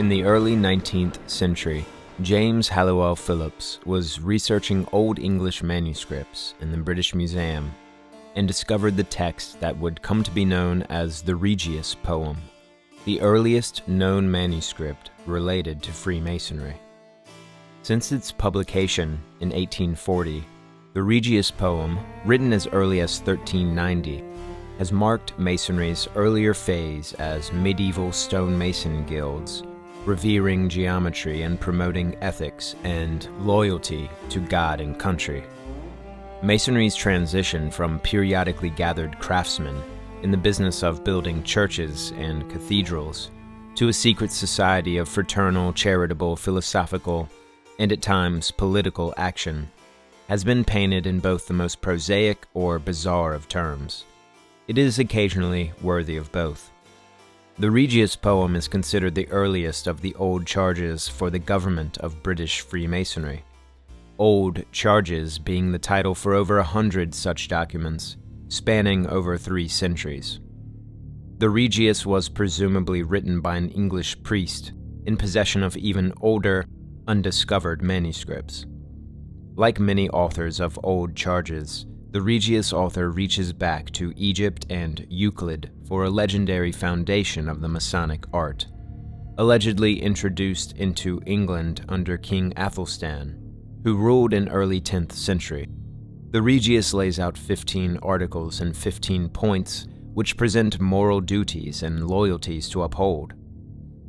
In the early 19th century, James Halliwell Phillips was researching Old English manuscripts in the British Museum and discovered the text that would come to be known as the Regius Poem, the earliest known manuscript related to Freemasonry. Since its publication in 1840, the Regius Poem, written as early as 1390, has marked Masonry's earlier phase as medieval stonemason guilds, revering geometry and promoting ethics and loyalty to God and country. Masonry's transition from periodically gathered craftsmen in the business of building churches and cathedrals to a secret society of fraternal, charitable, philosophical, and at times political action has been painted in both the most prosaic or bizarre of terms. It is occasionally worthy of both. The Regius Poem is considered the earliest of the old charges for the government of British Freemasonry. Old charges being the title for over 100 such documents, spanning over 3 centuries. The Regius was presumably written by an English priest in possession of even older, undiscovered manuscripts. Like many authors of old charges, the Regius author reaches back to Egypt and Euclid for a legendary foundation of the Masonic art, allegedly introduced into England under King Athelstan, who ruled in early 10th century. The Regius lays out 15 articles and 15 points which present moral duties and loyalties to uphold.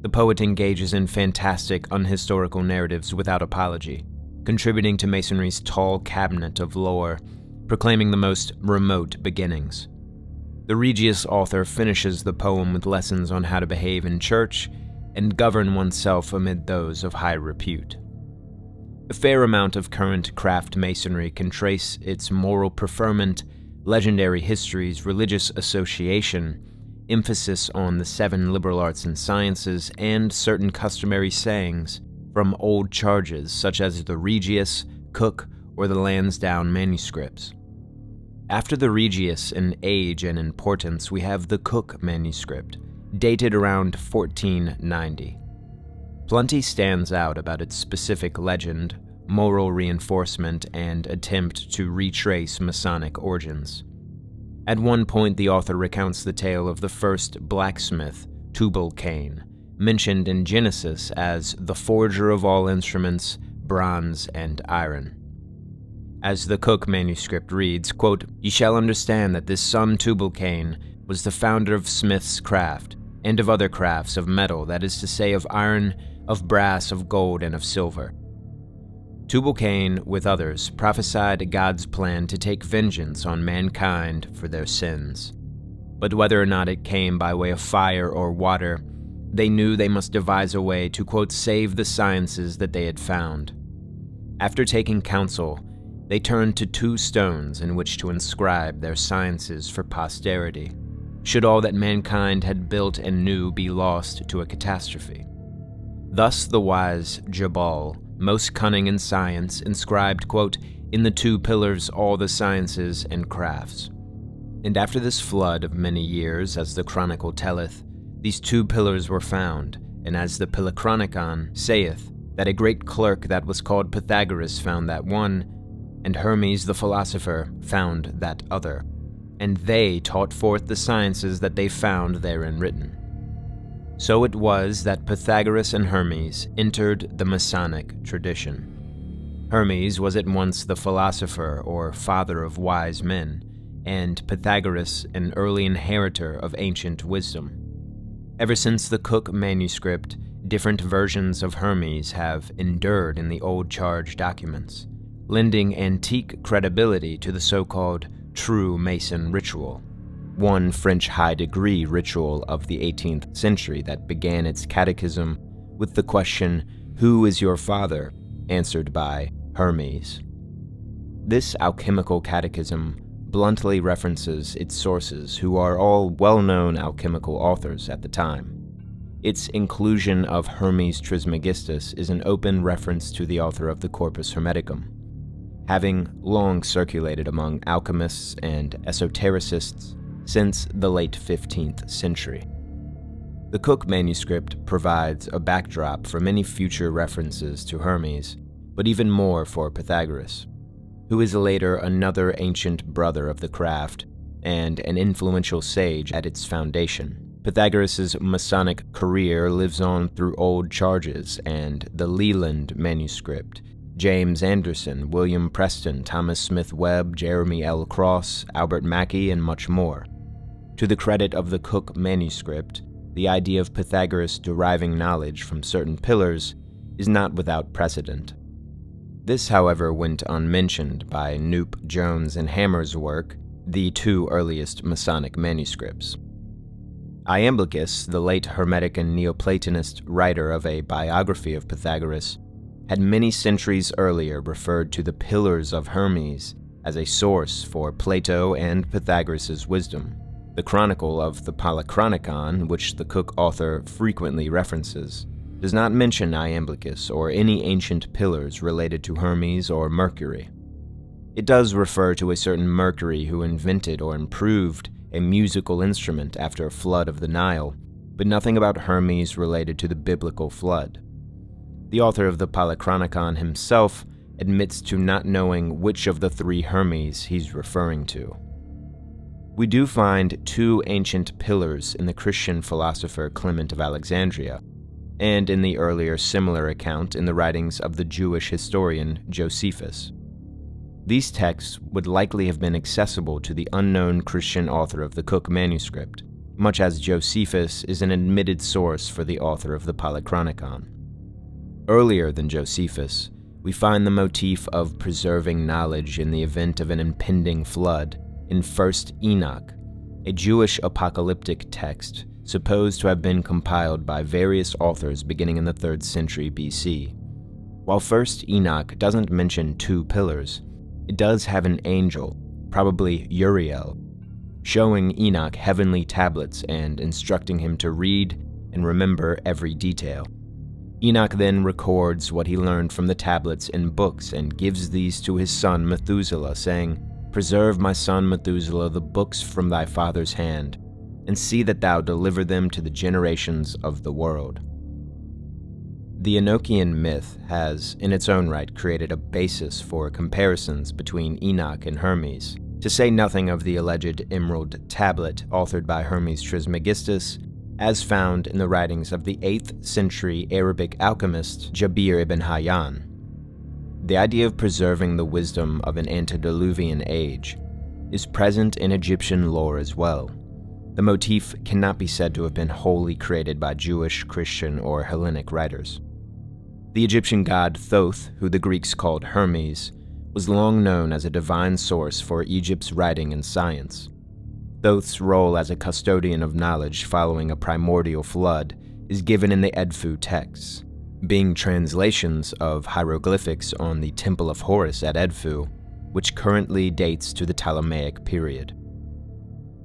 The poet engages in fantastic, unhistorical narratives without apology, contributing to Masonry's tall cabinet of lore, proclaiming the most remote beginnings. The Regius author finishes the poem with lessons on how to behave in church and govern oneself amid those of high repute. A fair amount of current craft masonry can trace its moral preferment, legendary histories, religious association, emphasis on the 7 liberal arts and sciences, and certain customary sayings from old charges such as the Regius, Cooke, or the Lansdowne manuscripts. After the Regius in age and importance, we have the Cooke manuscript, dated around 1490. Plenty stands out about its specific legend, moral reinforcement, and attempt to retrace Masonic origins. At one point, the author recounts the tale of the first blacksmith, Tubal-Cain, mentioned in Genesis as the forger of all instruments, bronze and iron. As the Cooke manuscript reads, quote, "Ye shall understand that this son Tubal-Cain was the founder of smith's craft, and of other crafts of metal, that is to say, of iron, of brass, of gold, and of silver. Tubal-Cain, with others, prophesied God's plan to take vengeance on mankind for their sins. But whether or not it came by way of fire or water, they knew they must devise a way to, quote, save the sciences that they had found. After taking counsel, they turned to 2 stones in which to inscribe their sciences for posterity, should all that mankind had built and knew be lost to a catastrophe. Thus the wise Jabal, most cunning in science, inscribed, quote, in the 2 pillars all the sciences and crafts. And after this flood of many years, as the chronicle telleth, these 2 pillars were found, and as the Pilachronicon saith, that a great clerk that was called Pythagoras found that one, and Hermes the philosopher found that other, and they taught forth the sciences that they found therein written. So it was that Pythagoras and Hermes entered the Masonic tradition. Hermes was at once the philosopher or father of wise men, and Pythagoras an early inheritor of ancient wisdom. Ever since the Cooke manuscript, different versions of Hermes have endured in the old charge documents, lending antique credibility to the so-called true Mason ritual, one French high-degree ritual of the 18th century that began its catechism with the question, "Who is your father?" answered by Hermes. This alchemical catechism bluntly references its sources, who are all well-known alchemical authors at the time. Its inclusion of Hermes Trismegistus is an open reference to the author of the Corpus Hermeticum, having long circulated among alchemists and esotericists since the late 15th century. The Cooke manuscript provides a backdrop for many future references to Hermes, but even more for Pythagoras, who is later another ancient brother of the craft and an influential sage at its foundation. Pythagoras' Masonic career lives on through old charges and the Leland manuscript, James Anderson, William Preston, Thomas Smith Webb, Jeremy L. Cross, Albert Mackey, and much more. To the credit of the Cooke manuscript, the idea of Pythagoras deriving knowledge from certain pillars is not without precedent. This, however, went unmentioned by Knoop, Jones, and Hammer's work, the two earliest Masonic manuscripts. Iamblichus, the late Hermetic and Neoplatonist writer of a biography of Pythagoras, had many centuries earlier referred to the Pillars of Hermes as a source for Plato and Pythagoras' wisdom. The Chronicle of the Polychronicon, which the Cooke author frequently references, does not mention Iamblichus or any ancient pillars related to Hermes or Mercury. It does refer to a certain Mercury who invented or improved a musical instrument after a flood of the Nile, but nothing about Hermes related to the biblical flood. The author of the Polychronicon himself admits to not knowing which of the three Hermes he's referring to. We do find two ancient pillars in the Christian philosopher Clement of Alexandria, and in the earlier similar account in the writings of the Jewish historian Josephus. These texts would likely have been accessible to the unknown Christian author of the Cooke manuscript, much as Josephus is an admitted source for the author of the Polychronicon. Earlier than Josephus, we find the motif of preserving knowledge in the event of an impending flood in 1st Enoch, a Jewish apocalyptic text supposed to have been compiled by various authors beginning in the 3rd century BC. While 1st Enoch doesn't mention two pillars, it does have an angel, probably Uriel, showing Enoch heavenly tablets and instructing him to read and remember every detail. Enoch then records what he learned from the tablets in books and gives these to his son Methuselah, saying, "Preserve, my son Methuselah, the books from thy father's hand, and see that thou deliver them to the generations of the world." The Enochian myth has, in its own right, created a basis for comparisons between Enoch and Hermes, to say nothing of the alleged Emerald Tablet authored by Hermes Trismegistus, as found in the writings of the 8th century Arabic alchemist Jabir ibn Hayyan. The idea of preserving the wisdom of an antediluvian age is present in Egyptian lore as well. The motif cannot be said to have been wholly created by Jewish, Christian, or Hellenic writers. The Egyptian god Thoth, who the Greeks called Hermes, was long known as a divine source for Egypt's writing and science. Thoth's role as a custodian of knowledge following a primordial flood is given in the Edfu texts, being translations of hieroglyphics on the Temple of Horus at Edfu, which currently dates to the Ptolemaic period.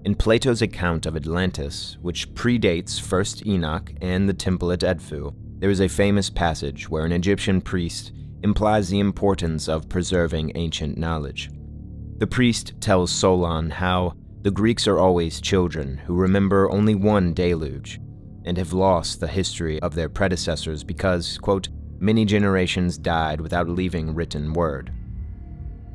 In Plato's account of Atlantis, which predates 1st Enoch and the temple at Edfu, there is a famous passage where an Egyptian priest implies the importance of preserving ancient knowledge. The priest tells Solon how the Greeks are always children who remember only one deluge, and have lost the history of their predecessors because, quote, many generations died without leaving written word.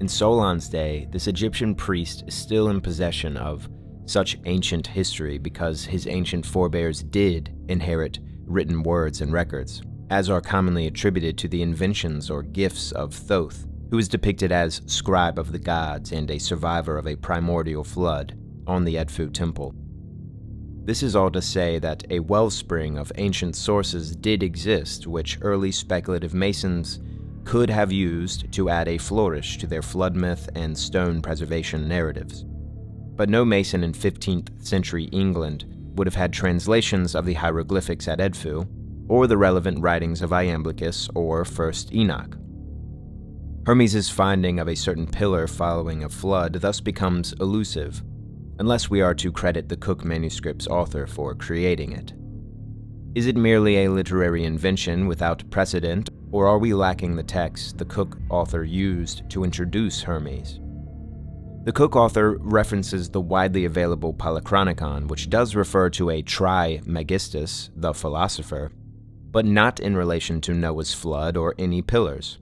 In Solon's day, this Egyptian priest is still in possession of such ancient history because his ancient forebears did inherit written words and records, as are commonly attributed to the inventions or gifts of Thoth, who is depicted as scribe of the gods and a survivor of a primordial flood on the Edfu temple. This is all to say that a wellspring of ancient sources did exist which early speculative Masons could have used to add a flourish to their flood myth and stone preservation narratives. But no Mason in 15th century England would have had translations of the hieroglyphics at Edfu, or the relevant writings of Iamblichus or 1st Enoch. Hermes' finding of a certain pillar following a flood thus becomes elusive, unless we are to credit the Cooke manuscript's author for creating it. Is it merely a literary invention without precedent, or are we lacking the text the Cooke author used to introduce Hermes? The Cooke author references the widely available Polychronicon, which does refer to a Trismegistus, the philosopher, but not in relation to Noah's flood or any pillars.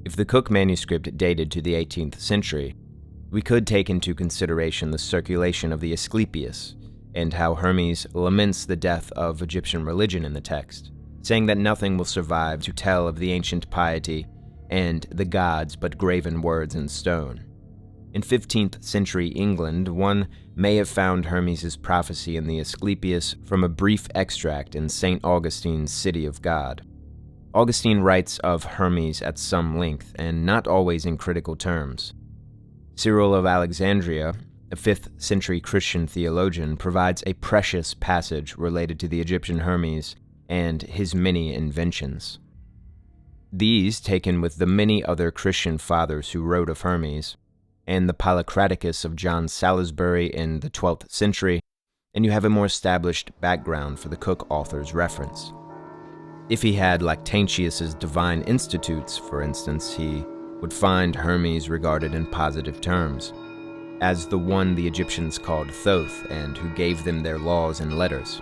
If the Cooke manuscript dated to the 18th century, we could take into consideration the circulation of the Asclepius, and how Hermes laments the death of Egyptian religion in the text, saying that nothing will survive to tell of the ancient piety and the gods but graven words in stone. In 15th century England, one may have found Hermes' prophecy in the Asclepius from a brief extract in St. Augustine's City of God. Augustine writes of Hermes at some length, and not always in critical terms. Cyril of Alexandria, a 5th century Christian theologian, provides a precious passage related to the Egyptian Hermes and his many inventions. These, taken with the many other Christian fathers who wrote of Hermes, and the Polycraticus of John Salisbury in the 12th century, and you have a more established background for the Cooke author's reference. If he had Lactantius's Divine Institutes, for instance, he would find Hermes regarded in positive terms, as the one the Egyptians called Thoth and who gave them their laws and letters.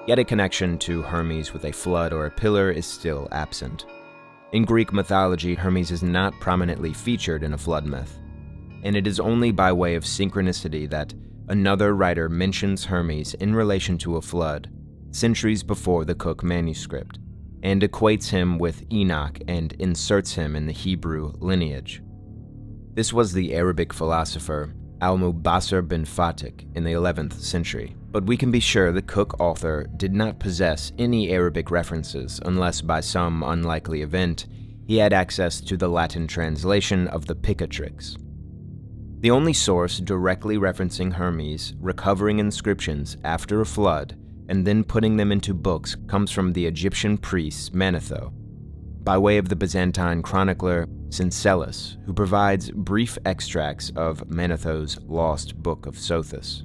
Yet a connection to Hermes with a flood or a pillar is still absent. In Greek mythology, Hermes is not prominently featured in a flood myth, and it is only by way of synchronicity that another writer mentions Hermes in relation to a flood, centuries before the Cooke manuscript, and equates him with Enoch and inserts him in the Hebrew lineage. This was the Arabic philosopher Al-Mubassir bin Fatik in the 11th century, but we can be sure the Cooke author did not possess any Arabic references unless by some unlikely event he had access to the Latin translation of the Picatrix. The only source directly referencing Hermes recovering inscriptions after a flood and then putting them into books comes from the Egyptian priest Manetho, by way of the Byzantine chronicler Syncellus, who provides brief extracts of Manetho's lost Book of Sothis.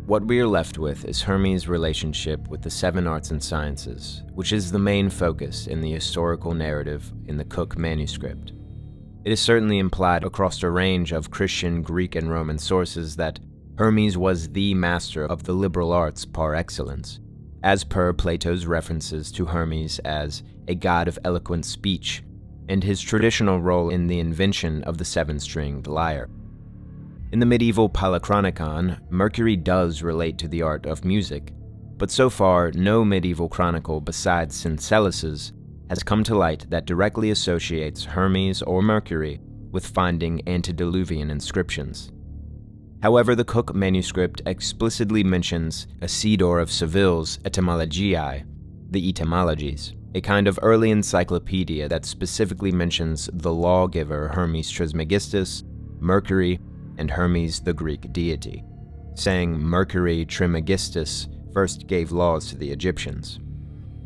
What we are left with is Hermes' relationship with the 7 arts and sciences, which is the main focus in the historical narrative in the Cooke manuscript. It is certainly implied across a range of Christian, Greek, and Roman sources that Hermes was the master of the liberal arts par excellence, as per Plato's references to Hermes as a god of eloquent speech, and his traditional role in the invention of the 7-stringed lyre. In the medieval Polychronicon, Mercury does relate to the art of music, but so far no medieval chronicle besides Syncellus's has come to light that directly associates Hermes or Mercury with finding antediluvian inscriptions. However, the Cooke manuscript explicitly mentions Isidore of Seville's Etymologiae, the Etymologies, a kind of early encyclopedia that specifically mentions the lawgiver Hermes Trismegistus, Mercury, and Hermes the Greek deity, saying Mercury Trismegistus first gave laws to the Egyptians.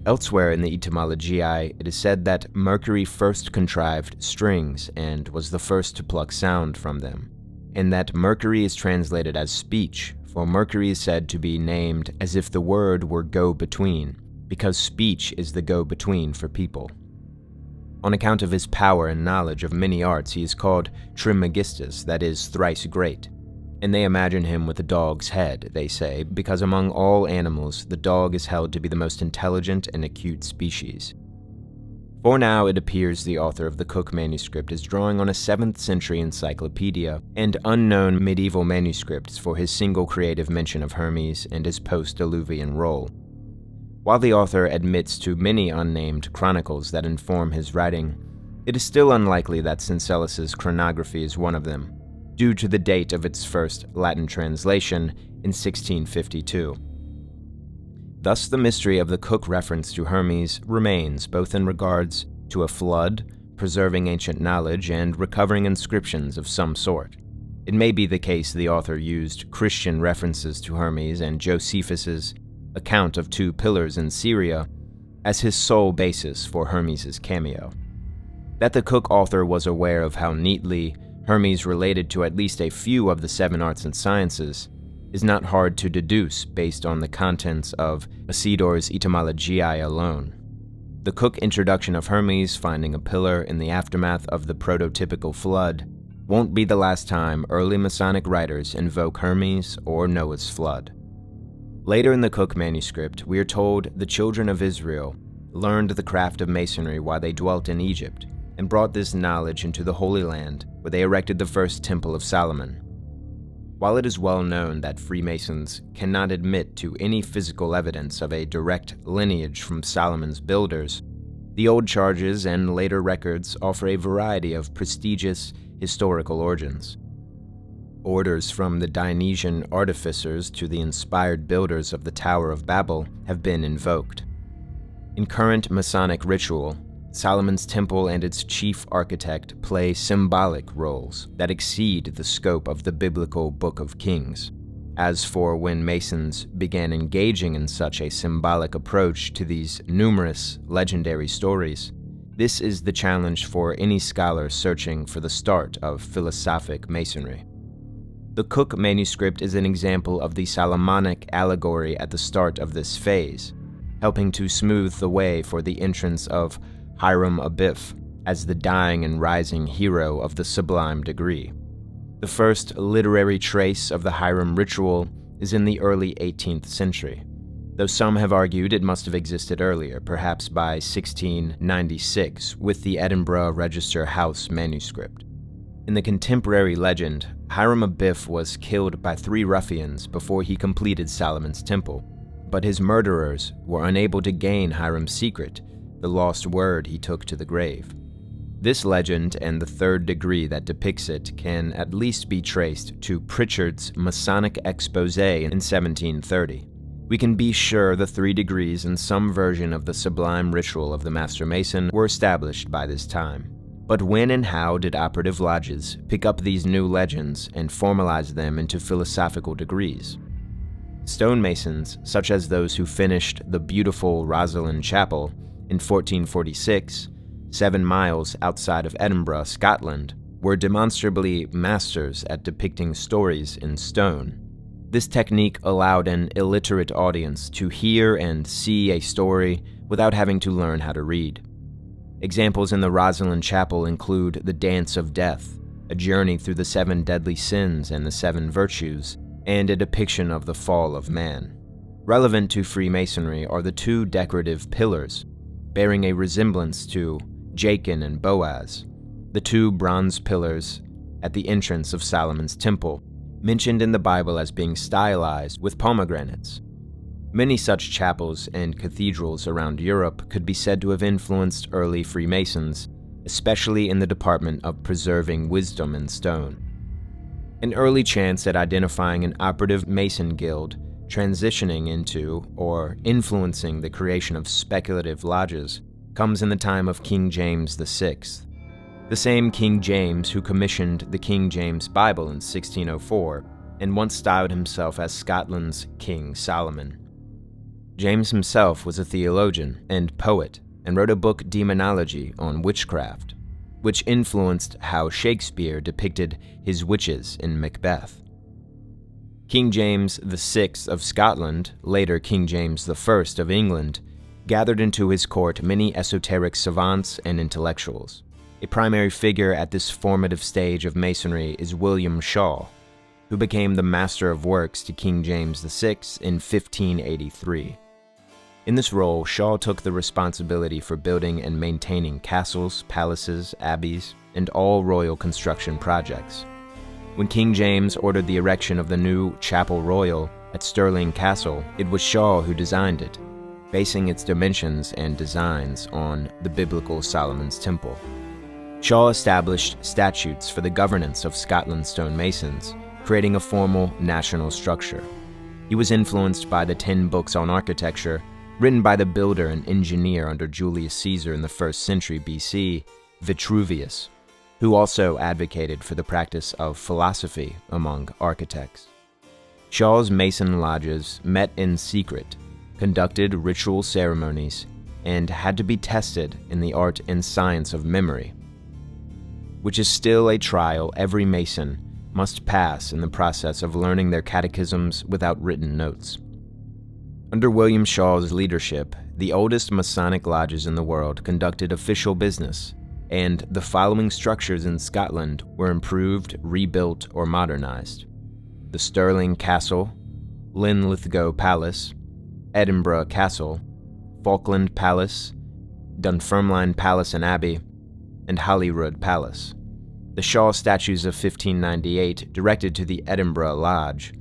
Elsewhere in the Etymologiae, it is said that Mercury first contrived strings and was the first to pluck sound from them, and that Mercury is translated as speech, for Mercury is said to be named as if the word were go-between, because speech is the go-between for people. On account of his power and knowledge of many arts, he is called Trismegistus, that is, thrice great, and they imagine him with a dog's head, they say, because among all animals, the dog is held to be the most intelligent and acute species. For now, it appears the author of the Cooke manuscript is drawing on a 7th century encyclopedia and unknown medieval manuscripts for his single creative mention of Hermes and his post-diluvian role. While the author admits to many unnamed chronicles that inform his writing, it is still unlikely that Syncellus's chronography is one of them, due to the date of its first Latin translation in 1652. Thus, the mystery of the Cooke reference to Hermes remains both in regards to a flood, preserving ancient knowledge, and recovering inscriptions of some sort. It may be the case the author used Christian references to Hermes and Josephus's account of 2 pillars in Syria as his sole basis for Hermes' cameo. That the Cooke author was aware of how neatly Hermes related to at least a few of the 7 arts and sciences is not hard to deduce based on the contents of Isidore's Etymologiae alone. The Cooke introduction of Hermes finding a pillar in the aftermath of the prototypical flood won't be the last time early Masonic writers invoke Hermes or Noah's flood. Later in the Cooke manuscript, we are told the children of Israel learned the craft of masonry while they dwelt in Egypt, and brought this knowledge into the Holy Land, where they erected the first Temple of Solomon. While it is well known that Freemasons cannot admit to any physical evidence of a direct lineage from Solomon's builders, the old charges and later records offer a variety of prestigious historical origins. Orders from the Dionysian artificers to the inspired builders of the Tower of Babel have been invoked. In current Masonic ritual, Solomon's Temple and its chief architect play symbolic roles that exceed the scope of the biblical Book of Kings. As for when Masons began engaging in such a symbolic approach to these numerous legendary stories, this is the challenge for any scholar searching for the start of philosophic Masonry. The Cooke manuscript is an example of the Solomonic allegory at the start of this phase, helping to smooth the way for the entrance of Hiram Abiff as the dying and rising hero of the sublime degree. The first literary trace of the Hiram ritual is in the early 18th century, though some have argued it must have existed earlier, perhaps by 1696 with the Edinburgh Register House manuscript. In the contemporary legend, Hiram Abiff was killed by 3 ruffians before he completed Solomon's Temple, but his murderers were unable to gain Hiram's secret, the lost word he took to the grave. This legend and the third degree that depicts it can at least be traced to Pritchard's Masonic Expose in 1730. We can be sure the 3 degrees and some version of the sublime ritual of the Master Mason were established by this time. But when and how did operative lodges pick up these new legends and formalize them into philosophical degrees? Stonemasons, such as those who finished the beautiful Rosslyn Chapel in 1446, 7 miles outside of Edinburgh, Scotland, were demonstrably masters at depicting stories in stone. This technique allowed an illiterate audience to hear and see a story without having to learn how to read. Examples in the Rosslyn Chapel include the Dance of Death, a journey through the 7 deadly sins and the 7 virtues, and a depiction of the fall of man. Relevant to Freemasonry are the 2 decorative pillars, bearing a resemblance to Jachin and Boaz, the 2 bronze pillars at the entrance of Solomon's Temple, mentioned in the Bible as being stylized with pomegranates. Many such chapels and cathedrals around Europe could be said to have influenced early Freemasons, especially in the department of preserving wisdom in stone. An early chance at identifying an operative Mason guild transitioning into or influencing the creation of speculative lodges comes in the time of King James VI, the same King James who commissioned the King James Bible in 1604 and once styled himself as Scotland's King Solomon. James himself was a theologian and poet and wrote a book Demonology on witchcraft, which influenced how Shakespeare depicted his witches in Macbeth. King James VI of Scotland, later King James I of England, gathered into his court many esoteric savants and intellectuals. A primary figure at this formative stage of Masonry is William Schaw, who became the Master of Works to King James VI in 1583. In this role, Schaw took the responsibility for building and maintaining castles, palaces, abbeys, and all royal construction projects. When King James ordered the erection of the new Chapel Royal at Stirling Castle, it was Schaw who designed it, basing its dimensions and designs on the biblical Solomon's Temple. Schaw established statutes for the governance of Scotland's stonemasons, creating a formal national structure. He was influenced by the 10 books on architecture written by the builder and engineer under Julius Caesar in the 1st century BC, Vitruvius, who also advocated for the practice of philosophy among architects. Shaw's Mason lodges met in secret, conducted ritual ceremonies, and had to be tested in the art and science of memory, which is still a trial every Mason must pass in the process of learning their catechisms without written notes. Under William Shaw's leadership, the oldest Masonic lodges in the world conducted official business, and the following structures in Scotland were improved, rebuilt, or modernized: the Stirling Castle, Linlithgow Palace, Edinburgh Castle, Falkland Palace, Dunfermline Palace and Abbey, and Holyrood Palace. The Schaw Statutes of 1598, directed to the Edinburgh Lodge,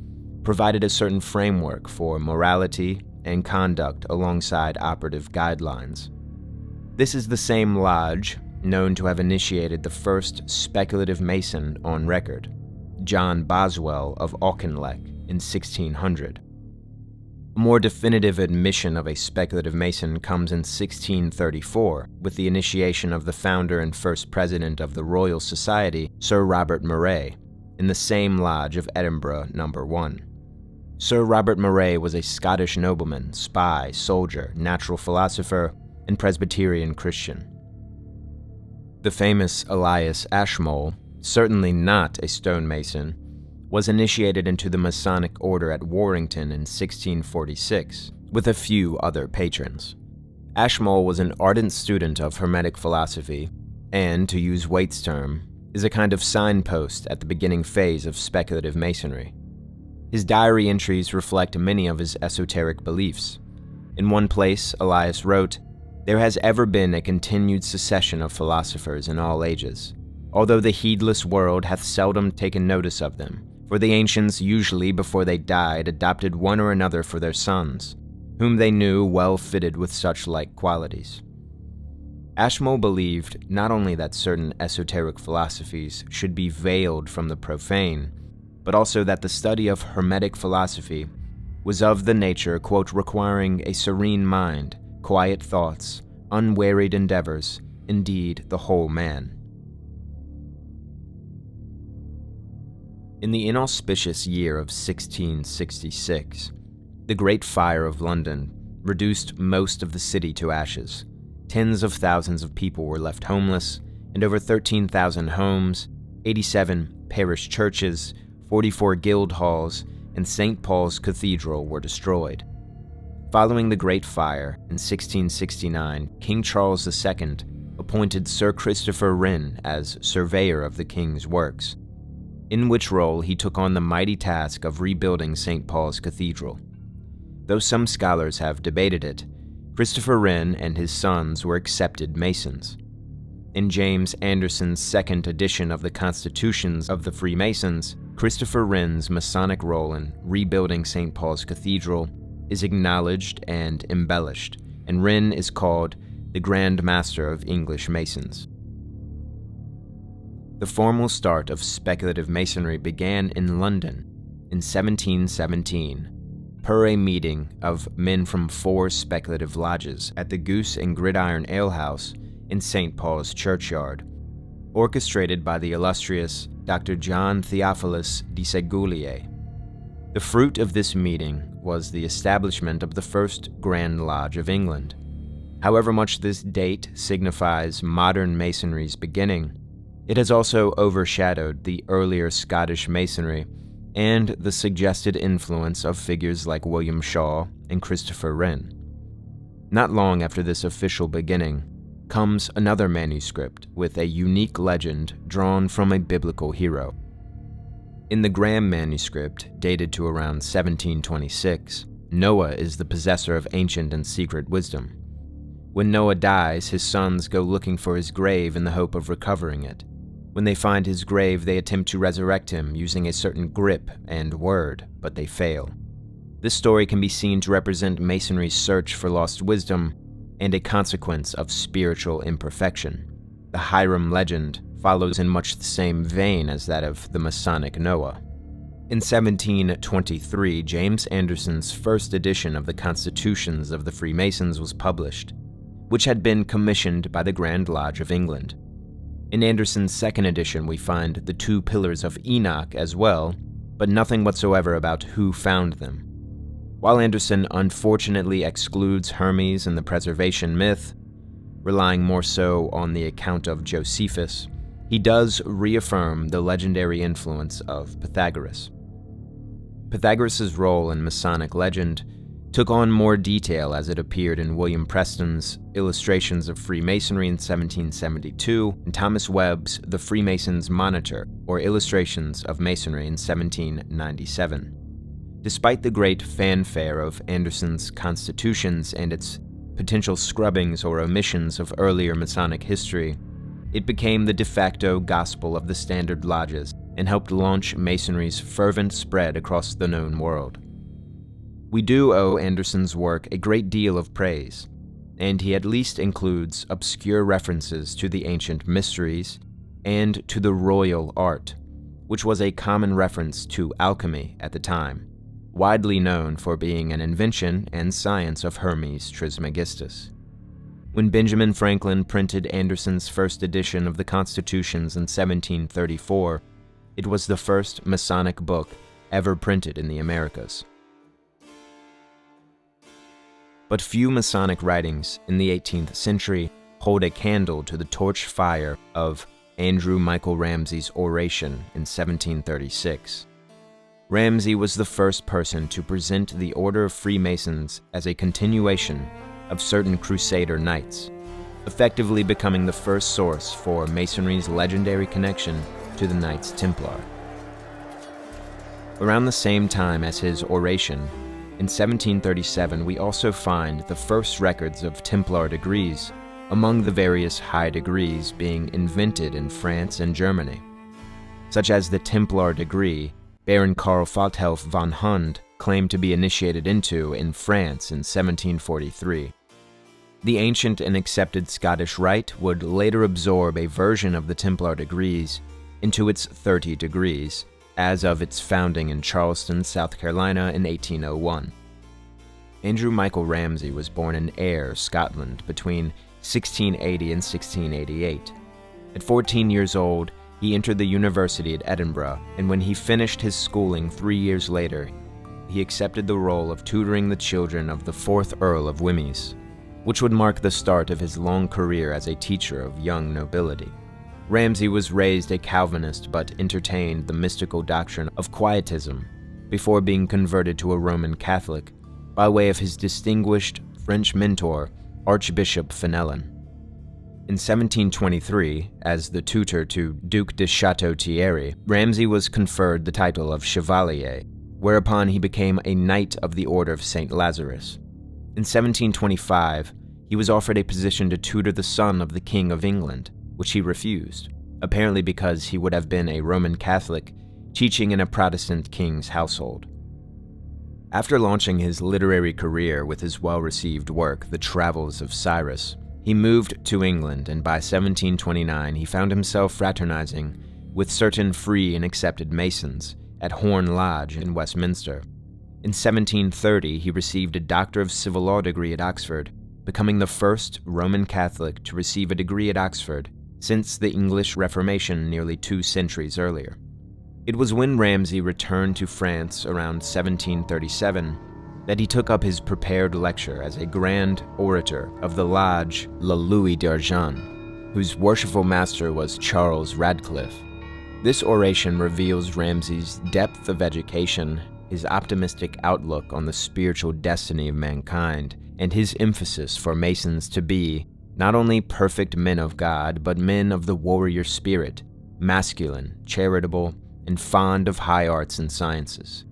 provided a certain framework for morality and conduct alongside operative guidelines. This is the same lodge known to have initiated the first speculative Mason on record, John Boswell of Auchinleck, in 1600. A more definitive admission of a speculative Mason comes in 1634 with the initiation of the founder and first president of the Royal Society, Sir Robert Moray, in the same lodge of Edinburgh No. 1. Sir Robert Moray was a Scottish nobleman, spy, soldier, natural philosopher, and Presbyterian Christian. The famous Elias Ashmole, certainly not a stonemason, was initiated into the Masonic order at Warrington in 1646, with a few other patrons. Ashmole was an ardent student of Hermetic philosophy, and, to use Waite's term, is a kind of signpost at the beginning phase of speculative Masonry. His diary entries reflect many of his esoteric beliefs. In one place, Elias wrote, "There has ever been a continued succession of philosophers in all ages, although the heedless world hath seldom taken notice of them, for the ancients usually before they died adopted one or another for their sons, whom they knew well fitted with such like qualities." Ashmole believed not only that certain esoteric philosophies should be veiled from the profane, but also that the study of Hermetic philosophy was of the nature, quote, requiring a serene mind, quiet thoughts, unwearied endeavors, indeed the whole man. In the inauspicious year of 1666, the Great Fire of London reduced most of the city to ashes. Tens of thousands of people were left homeless, and over 13,000 homes, 87 parish churches, 44 guild halls, and St. Paul's Cathedral were destroyed. Following the Great Fire, in 1669, King Charles II appointed Sir Christopher Wren as surveyor of the king's works, in which role he took on the mighty task of rebuilding St. Paul's Cathedral. Though some scholars have debated it, Christopher Wren and his sons were accepted Masons. In James Anderson's second edition of the Constitutions of the Freemasons, Christopher Wren's Masonic role in rebuilding St. Paul's Cathedral is acknowledged and embellished, and Wren is called the Grand Master of English Masons. The formal start of speculative Masonry began in London in 1717, per a meeting of men from 4 speculative lodges at the Goose and Gridiron Alehouse in St. Paul's Churchyard, orchestrated by the illustrious Dr. John Theophilus de Ségulier. The fruit of this meeting was the establishment of the first Grand Lodge of England. However much this date signifies modern Masonry's beginning, it has also overshadowed the earlier Scottish Masonry and the suggested influence of figures like William Schaw and Christopher Wren. Not long after this official beginning comes another manuscript with a unique legend drawn from a biblical hero. In the Graham manuscript, dated to around 1726, Noah is the possessor of ancient and secret wisdom. When Noah dies, his sons go looking for his grave in the hope of recovering it. When they find his grave, they attempt to resurrect him using a certain grip and word, but they fail. This story can be seen to represent Masonry's search for lost wisdom and a consequence of spiritual imperfection. The Hiram legend follows in much the same vein as that of the Masonic Noah. In 1723, James Anderson's first edition of the Constitutions of the Freemasons was published, which had been commissioned by the Grand Lodge of England. In Anderson's second edition, we find the 2 pillars of Enoch as well, but nothing whatsoever about who found them. While Anderson unfortunately excludes Hermes in the preservation myth, relying more so on the account of Josephus, he does reaffirm the legendary influence of Pythagoras. Pythagoras' role in Masonic legend took on more detail as it appeared in William Preston's Illustrations of Freemasonry in 1772 and Thomas Webb's The Freemason's Monitor, or Illustrations of Masonry in 1797. Despite the great fanfare of Anderson's constitutions and its potential scrubbings or omissions of earlier Masonic history, it became the de facto gospel of the standard lodges and helped launch Masonry's fervent spread across the known world. We do owe Anderson's work a great deal of praise, and he at least includes obscure references to the ancient mysteries and to the royal art, which was a common reference to alchemy at the time, widely known for being an invention and science of Hermes Trismegistus. When Benjamin Franklin printed Anderson's first edition of the Constitutions in 1734, it was the first Masonic book ever printed in the Americas. But few Masonic writings in the 18th century hold a candle to the torch fire of Andrew Michael Ramsay's Oration in 1736. Ramsay was the first person to present the Order of Freemasons as a continuation of certain Crusader Knights, effectively becoming the first source for Masonry's legendary connection to the Knights Templar. Around the same time as his Oration, in 1737, we also find the first records of Templar degrees, among the various high degrees being invented in France and Germany, such as the Templar degree Baron Karl Fathelf von Hund claimed to be initiated into in France in 1743. The ancient and accepted Scottish Rite would later absorb a version of the Templar degrees into its 30 degrees, as of its founding in Charleston, South Carolina in 1801. Andrew Michael Ramsay was born in Ayr, Scotland, between 1680 and 1688. At 14 years old, he entered the university at Edinburgh, and when he finished his schooling 3 years later, he accepted the role of tutoring the children of the 4th Earl of Wemyss, which would mark the start of his long career as a teacher of young nobility. Ramsay was raised a Calvinist but entertained the mystical doctrine of Quietism before being converted to a Roman Catholic by way of his distinguished French mentor, Archbishop Fenelon. In 1723, as the tutor to Duc de Château-Thierry, Ramsay was conferred the title of Chevalier, whereupon he became a Knight of the Order of St. Lazarus. In 1725, he was offered a position to tutor the son of the King of England, which he refused, apparently because he would have been a Roman Catholic teaching in a Protestant king's household. After launching his literary career with his well-received work, The Travels of Cyrus, he moved to England, and by 1729 he found himself fraternizing with certain free and accepted Masons at Horn Lodge in Westminster. In 1730, he received a Doctor of Civil Law degree at Oxford, becoming the first Roman Catholic to receive a degree at Oxford since the English Reformation nearly 2 centuries earlier. It was when Ramsay returned to France around 1737 that he took up his prepared lecture as a grand orator of the Lodge La Louis d'Argent, whose worshipful master was Charles Radcliffe. This oration reveals Ramsay's depth of education, his optimistic outlook on the spiritual destiny of mankind, and his emphasis for Masons to be not only perfect men of God, but men of the warrior spirit, masculine, charitable, and fond of high arts and sciences.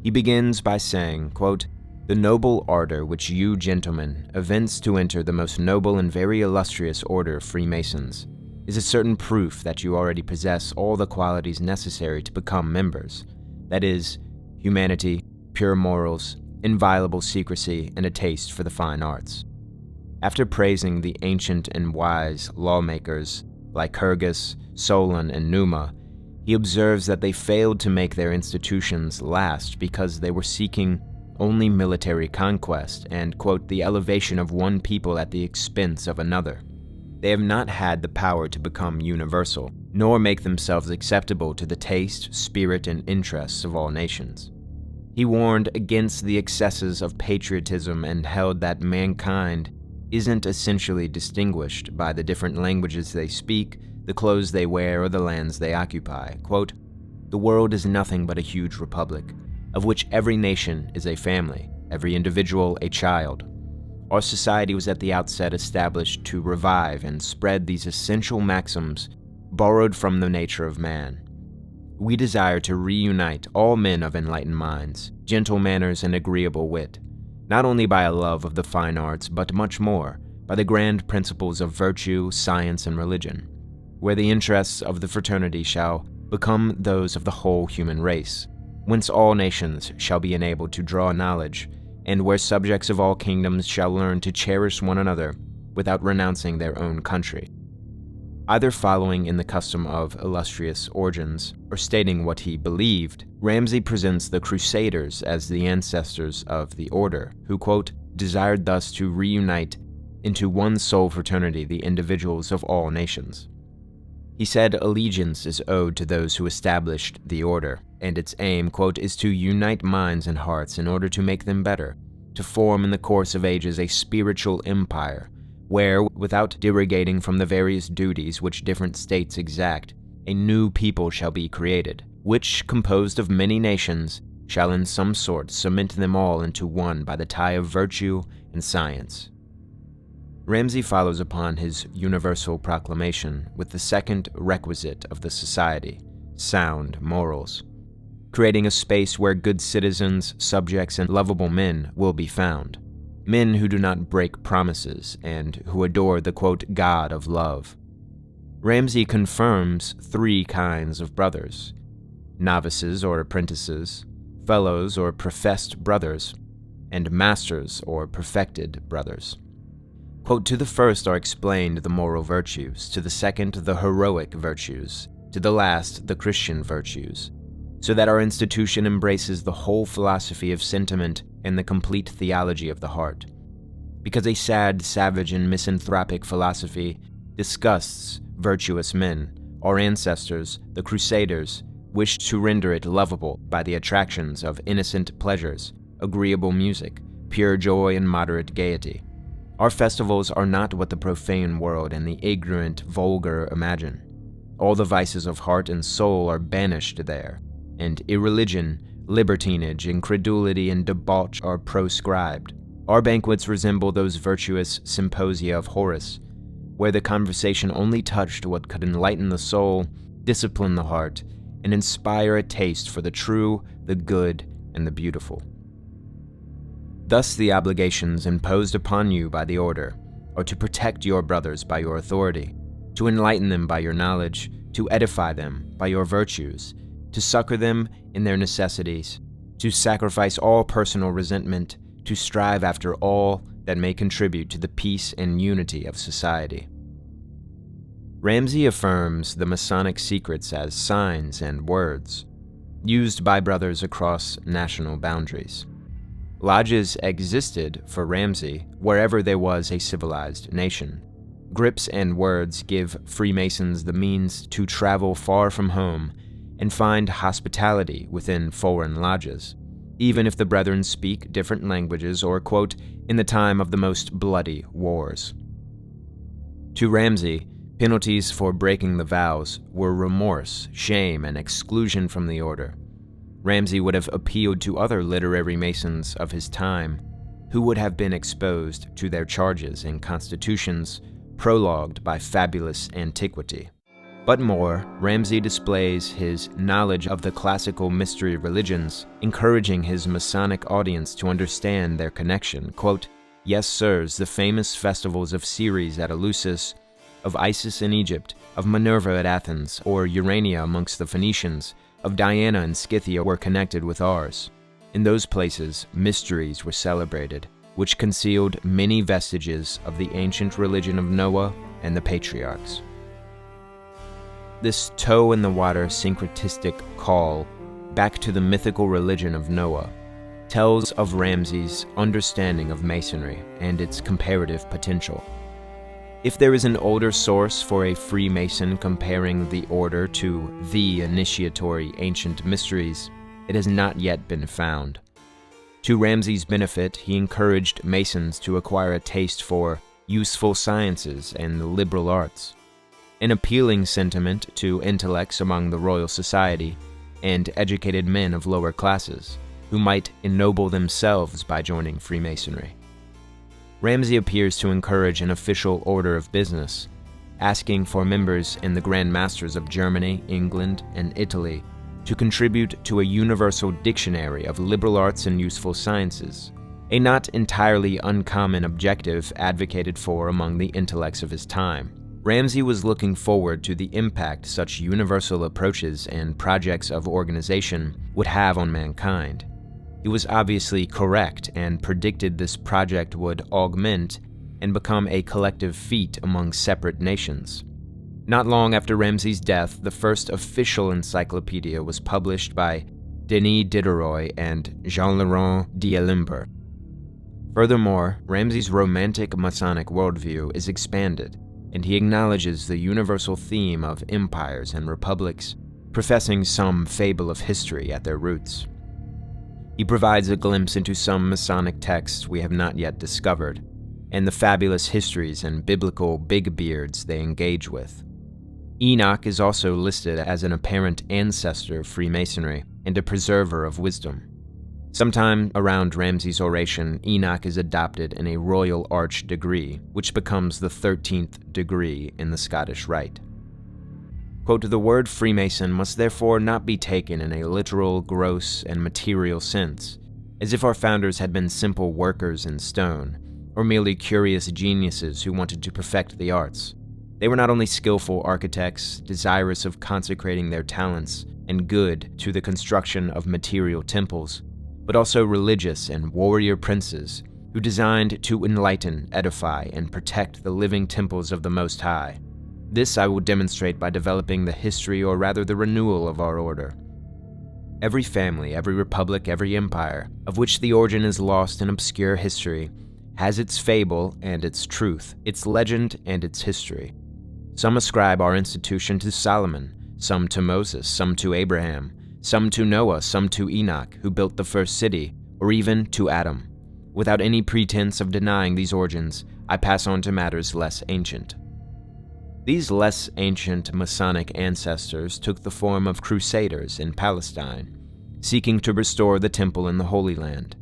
He begins by saying, quote, "The noble ardor which you gentlemen evince to enter the most noble and very illustrious order of Freemasons is a certain proof that you already possess all the qualities necessary to become members, that is, humanity, pure morals, inviolable secrecy, and a taste for the fine arts." After praising the ancient and wise lawmakers Lycurgus, Solon, and Numa, he observes that they failed to make their institutions last because they were seeking only military conquest and, quote, "the elevation of one people at the expense of another." They have not had the power to become universal, nor make themselves acceptable to the taste, spirit, and interests of all nations. He warned against the excesses of patriotism and held that mankind isn't essentially distinguished by the different languages they speak, the clothes they wear, or the lands they occupy. Quote, "The world is nothing but a huge republic, of which every nation is a family, every individual a child. Our society was at the outset established to revive and spread these essential maxims borrowed from the nature of man. We desire to reunite all men of enlightened minds, gentle manners, and agreeable wit, not only by a love of the fine arts, but much more, by the grand principles of virtue, science, and religion, where the interests of the fraternity shall become those of the whole human race, whence all nations shall be enabled to draw knowledge, and where subjects of all kingdoms shall learn to cherish one another without renouncing their own country. Either following in the custom of illustrious origins, or stating what he believed, Ramsay presents the Crusaders as the ancestors of the order, who, quote, desired thus to reunite into one sole fraternity the individuals of all nations. He said allegiance is owed to those who established the order, and its aim, quote, is to unite minds and hearts in order to make them better, to form in the course of ages a spiritual empire, where, without derogating from the various duties which different states exact, a new people shall be created, which, composed of many nations, shall in some sort cement them all into one by the tie of virtue and science. Ramsay follows upon his universal proclamation with the second requisite of the society, sound morals, creating a space where good citizens, subjects, and lovable men will be found. Men who do not break promises and who adore the, quote, God of love. Ramsay confirms three kinds of brothers: novices or apprentices, fellows or professed brothers, and masters or perfected brothers. Quote, to the first are explained the moral virtues, to the second the heroic virtues, to the last the Christian virtues, so that our institution embraces the whole philosophy of sentiment and the complete theology of the heart. Because a sad, savage, and misanthropic philosophy disgusts virtuous men, our ancestors, the Crusaders, wished to render it lovable by the attractions of innocent pleasures, agreeable music, pure joy, and moderate gaiety. Our festivals are not what the profane world and the ignorant, vulgar imagine. All the vices of heart and soul are banished there, and irreligion, libertinage, incredulity, and debauch are proscribed. Our banquets resemble those virtuous symposia of Horace, where the conversation only touched what could enlighten the soul, discipline the heart, and inspire a taste for the true, the good, and the beautiful. Thus the obligations imposed upon you by the order are to protect your brothers by your authority, to enlighten them by your knowledge, to edify them by your virtues, to succor them in their necessities, to sacrifice all personal resentment, to strive after all that may contribute to the peace and unity of society. Ramsay affirms the Masonic secrets as signs and words, used by brothers across national boundaries. Lodges existed for Ramsay wherever there was a civilized nation. Grips and words give Freemasons the means to travel far from home and find hospitality within foreign lodges, even if the brethren speak different languages or, quote, in the time of the most bloody wars. To Ramsay, penalties for breaking the vows were remorse, shame, and exclusion from the order. Ramsay would have appealed to other literary Masons of his time, who would have been exposed to their charges in constitutions prologued by fabulous antiquity. But more, Ramsay displays his knowledge of the classical mystery religions, encouraging his Masonic audience to understand their connection. Quote, yes, sirs, the famous festivals of Ceres at Eleusis, of Isis in Egypt, of Minerva at Athens, or Urania amongst the Phoenicians, of Diana in Scythia were connected with ours. In those places, mysteries were celebrated, which concealed many vestiges of the ancient religion of Noah and the patriarchs. This toe-in-the-water syncretistic call back to the mythical religion of Noah tells of Ramsay's understanding of Masonry and its comparative potential. If there is an older source for a Freemason comparing the order to the initiatory ancient mysteries, it has not yet been found. To Ramsay's benefit, he encouraged Masons to acquire a taste for useful sciences and the liberal arts, an appealing sentiment to intellects among the Royal Society and educated men of lower classes, who might ennoble themselves by joining Freemasonry. Ramsay appears to encourage an official order of business, asking for members in the Grand Masters of Germany, England, and Italy to contribute to a universal dictionary of liberal arts and useful sciences, a not entirely uncommon objective advocated for among the intellects of his time. Ramsay was looking forward to the impact such universal approaches and projects of organization would have on mankind. He was obviously correct and predicted this project would augment and become a collective feat among separate nations. Not long after Ramsay's death, the first official encyclopedia was published by Denis Diderot and Jean-Laurent d'Alembert. Furthermore, Ramsay's romantic Masonic worldview is expanded, and he acknowledges the universal theme of empires and republics, professing some fable of history at their roots. He provides a glimpse into some Masonic texts we have not yet discovered, and the fabulous histories and biblical big beards they engage with. Enoch is also listed as an apparent ancestor of Freemasonry and a preserver of wisdom. Sometime around Ramsay's oration, Enoch is adopted in a Royal Arch degree, which becomes the 13th degree in the Scottish Rite. Quote, "The word Freemason must therefore not be taken in a literal, gross, and material sense, as if our founders had been simple workers in stone, or merely curious geniuses who wanted to perfect the arts. They were not only skillful architects, desirous of consecrating their talents and good to the construction of material temples, but also religious and warrior princes who designed to enlighten, edify, and protect the living temples of the Most High. This I will demonstrate by developing the history, or rather the renewal of our order. Every family, every republic, every empire, of which the origin is lost in obscure history, has its fable and its truth, its legend and its history. Some ascribe our institution to Solomon, some to Moses, some to Abraham, some to Noah, some to Enoch, who built the first city, or even to Adam. Without any pretense of denying these origins, I pass on to matters less ancient. These less ancient Masonic ancestors took the form of crusaders in Palestine, seeking to restore the temple in the Holy Land.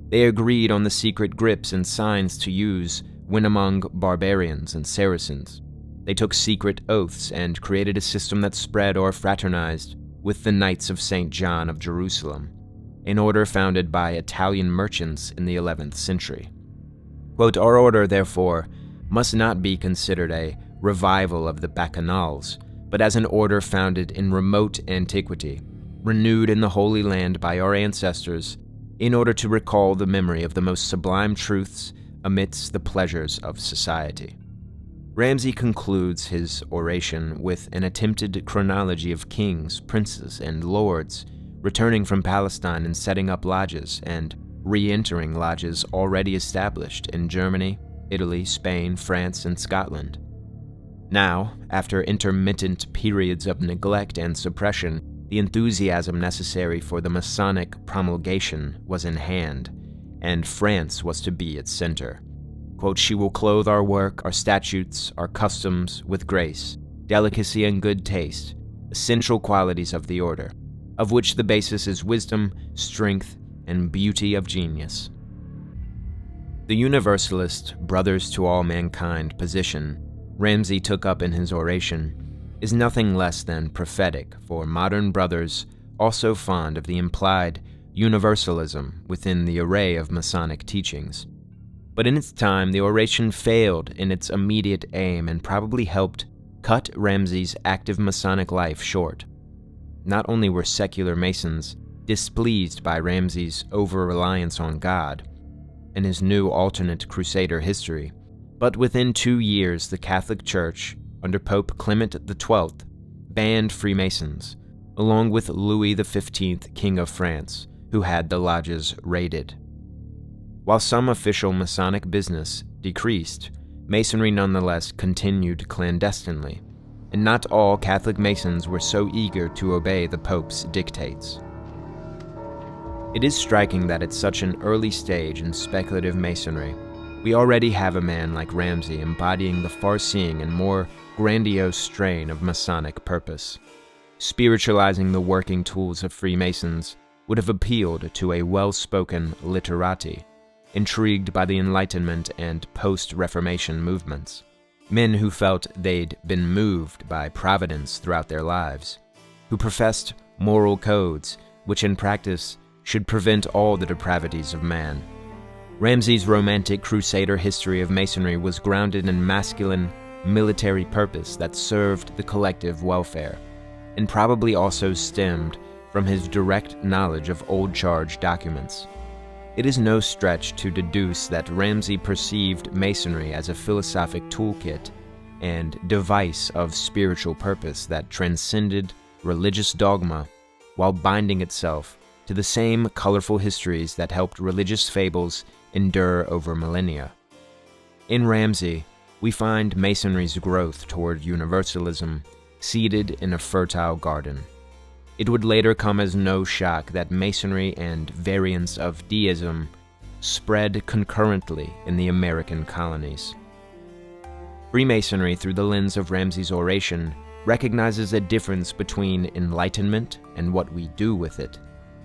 They agreed on the secret grips and signs to use when among barbarians and Saracens. They took secret oaths and created a system that spread or fraternized with the Knights of St. John of Jerusalem, an order founded by Italian merchants in the 11th century. Quote, "Our order, therefore, must not be considered a revival of the Bacchanals, but as an order founded in remote antiquity, renewed in the Holy Land by our ancestors, in order to recall the memory of the most sublime truths amidst the pleasures of society." Ramsay concludes his oration with an attempted chronology of kings, princes, and lords returning from Palestine and setting up lodges and re-entering lodges already established in Germany, Italy, Spain, France, and Scotland. Now, after intermittent periods of neglect and suppression, the enthusiasm necessary for the Masonic promulgation was in hand, and France was to be its center. Quote, "She will clothe our work, our statutes, our customs with grace, delicacy, and good taste, essential qualities of the order, of which the basis is wisdom, strength, and beauty of genius." The universalist brothers to all mankind position Ramsay took up in his oration is nothing less than prophetic for modern brothers also fond of the implied universalism within the array of Masonic teachings. But in its time, the oration failed in its immediate aim and probably helped cut Ramsay's active Masonic life short. Not only were secular Masons displeased by Ramsay's over-reliance on God and his new alternate Crusader history, but within 2 years the Catholic Church, under Pope Clement XII, banned Freemasons, along with Louis XV, King of France, who had the lodges raided. While some official Masonic business decreased, Masonry nonetheless continued clandestinely, and not all Catholic Masons were so eager to obey the Pope's dictates. It is striking that at such an early stage in speculative Masonry, we already have a man like Ramsay embodying the far-seeing and more grandiose strain of Masonic purpose, spiritualizing the working tools of Freemasons would have appealed to a well-spoken literati, intrigued by the Enlightenment and post-Reformation movements. Men who felt they'd been moved by providence throughout their lives, who professed moral codes which in practice should prevent all the depravities of man. Ramsay's romantic crusader history of Masonry was grounded in masculine, military purpose that served the collective welfare, and probably also stemmed from his direct knowledge of old charge documents. It is no stretch to deduce that Ramsay perceived Masonry as a philosophic toolkit and device of spiritual purpose that transcended religious dogma while binding itself to the same colorful histories that helped religious fables endure over millennia. In Ramsay, we find Masonry's growth toward universalism seeded in a fertile garden. It would later come as no shock that Masonry and variants of deism spread concurrently in the American colonies. Freemasonry, through the lens of Ramsay's Oration, recognizes a difference between enlightenment and what we do with it,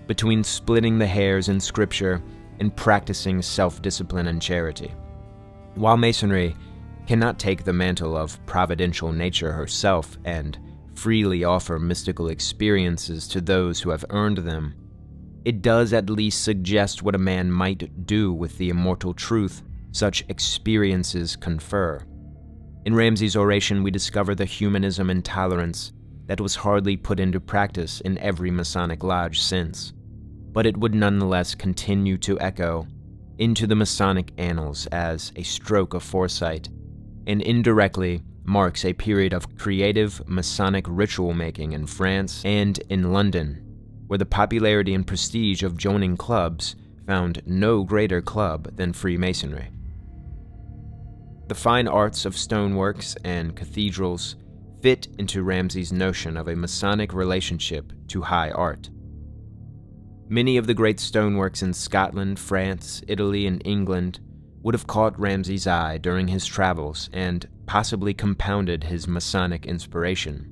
between splitting the hairs in Scripture and practicing self-discipline and charity. While Masonry cannot take the mantle of providential nature herself and freely offer mystical experiences to those who have earned them, it does at least suggest what a man might do with the immortal truth such experiences confer. In Ramsay's Oration, we discover the humanism and tolerance that was hardly put into practice in every Masonic lodge since, but it would nonetheless continue to echo into the Masonic annals as a stroke of foresight, and indirectly marks a period of creative Masonic ritual-making in France and in London, where the popularity and prestige of joining clubs found no greater club than Freemasonry. The fine arts of stoneworks and cathedrals fit into Ramsay's notion of a Masonic relationship to high art. Many of the great stoneworks in Scotland, France, Italy, and England would have caught Ramsay's eye during his travels and possibly compounded his Masonic inspiration.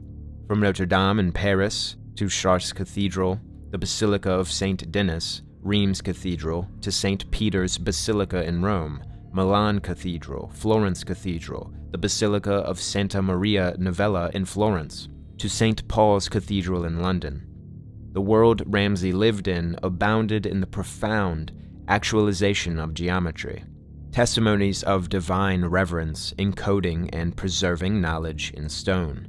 From Notre Dame in Paris to Chartres Cathedral, the Basilica of Saint Denis, Reims Cathedral, to St. Peter's Basilica in Rome, Milan Cathedral, Florence Cathedral, the Basilica of Santa Maria Novella in Florence, to St. Paul's Cathedral in London. The world Ramsay lived in abounded in the profound actualization of geometry, testimonies of divine reverence encoding and preserving knowledge in stone.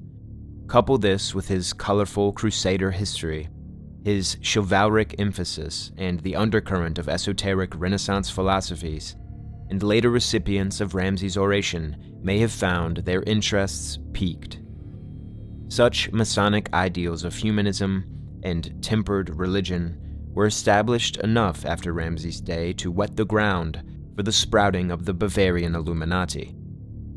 Couple this with his colorful crusader history, his chivalric emphasis, and the undercurrent of esoteric Renaissance philosophies, and later recipients of Ramsay's Oration may have found their interests piqued. Such Masonic ideals of humanism and tempered religion were established enough after Ramsay's day to wet the ground for the sprouting of the Bavarian Illuminati,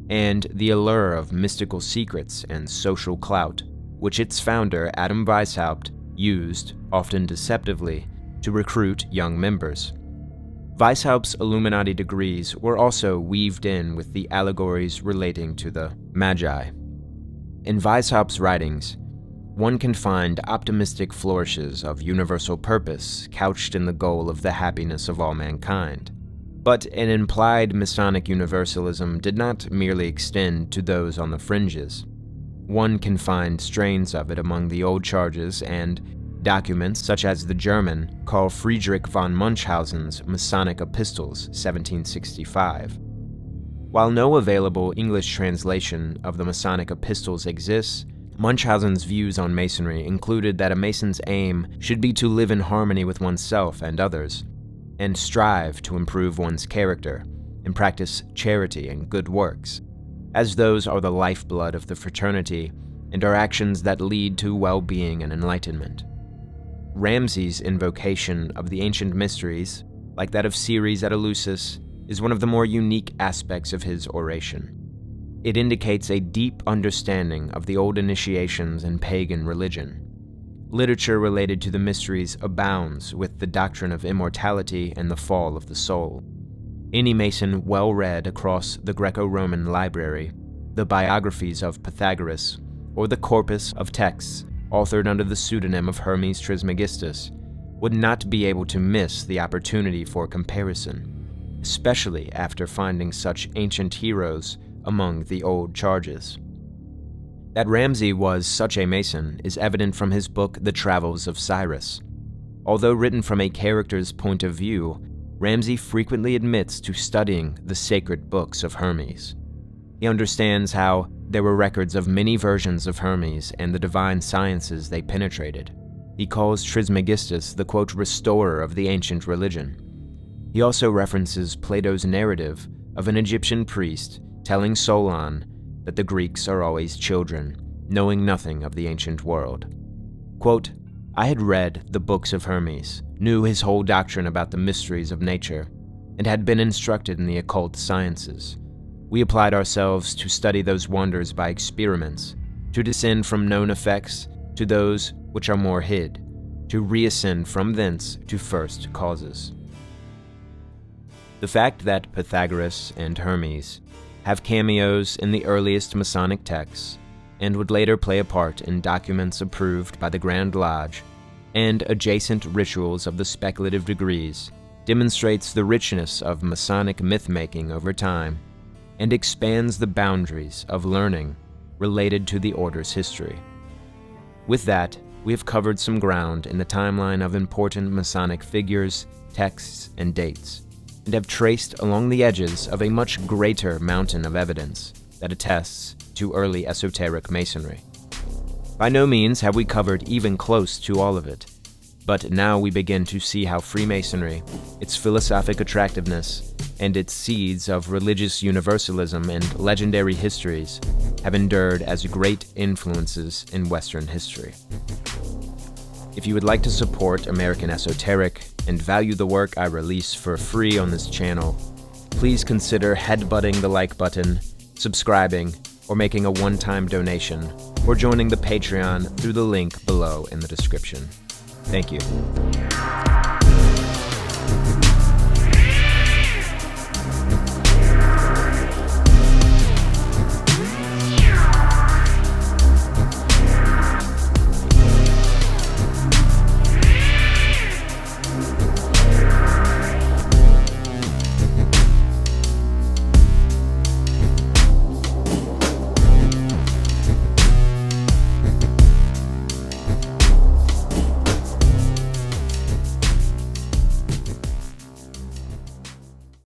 and the allure of mystical secrets and social clout, which its founder, Adam Weishaupt, used, often deceptively, to recruit young members. Weishaupt's Illuminati degrees were also weaved in with the allegories relating to the Magi. In Weishaupt's writings, one can find optimistic flourishes of universal purpose couched in the goal of the happiness of all mankind. But an implied Masonic Universalism did not merely extend to those on the fringes. One can find strains of it among the old charges and documents such as the German Karl Friedrich von Munchausen's Masonic Epistles, 1765. While no available English translation of the Masonic Epistles exists, Munchausen's views on Masonry included that a Mason's aim should be to live in harmony with oneself and others, and strive to improve one's character, and practice charity and good works, as those are the lifeblood of the fraternity and are actions that lead to well-being and enlightenment. Ramsay's invocation of the ancient mysteries, like that of Ceres at Eleusis, is one of the more unique aspects of his oration. It indicates a deep understanding of the old initiations in pagan religion. Literature related to the mysteries abounds with the doctrine of immortality and the fall of the soul. Any Mason well-read across the Greco-Roman library, the biographies of Pythagoras, or the corpus of texts authored under the pseudonym of Hermes Trismegistus, would not be able to miss the opportunity for comparison, especially after finding such ancient heroes among the old charges. That Ramsay was such a Mason is evident from his book The Travels of Cyrus. Although written from a character's point of view, Ramsay frequently admits to studying the sacred books of Hermes. He understands how there were records of many versions of Hermes and the divine sciences they penetrated. He calls Trismegistus the, quote, restorer of the ancient religion. He also references Plato's narrative of an Egyptian priest telling Solon that the Greeks are always children, knowing nothing of the ancient world. Quote, I had read the books of Hermes, knew his whole doctrine about the mysteries of nature, and had been instructed in the occult sciences. We applied ourselves to study those wonders by experiments, to descend from known effects to those which are more hid, to reascend from thence to first causes. The fact that Pythagoras and Hermes have cameos in the earliest Masonic texts, and would later play a part in documents approved by the Grand Lodge, and adjacent rituals of the speculative degrees, demonstrates the richness of Masonic myth-making over time, and expands the boundaries of learning related to the order's history. With that, we have covered some ground in the timeline of important Masonic figures, texts, and dates, and have traced along the edges of a much greater mountain of evidence that attests to early esoteric Masonry. By no means have we covered even close to all of it, but now we begin to see how Freemasonry, its philosophic attractiveness, and its seeds of religious universalism and legendary histories have endured as great influences in Western history. If you would like to support American Esoteric and value the work I release for free on this channel, please consider headbutting the like button, subscribing, or making a one-time donation, or joining the Patreon through the link below in the description. Thank you.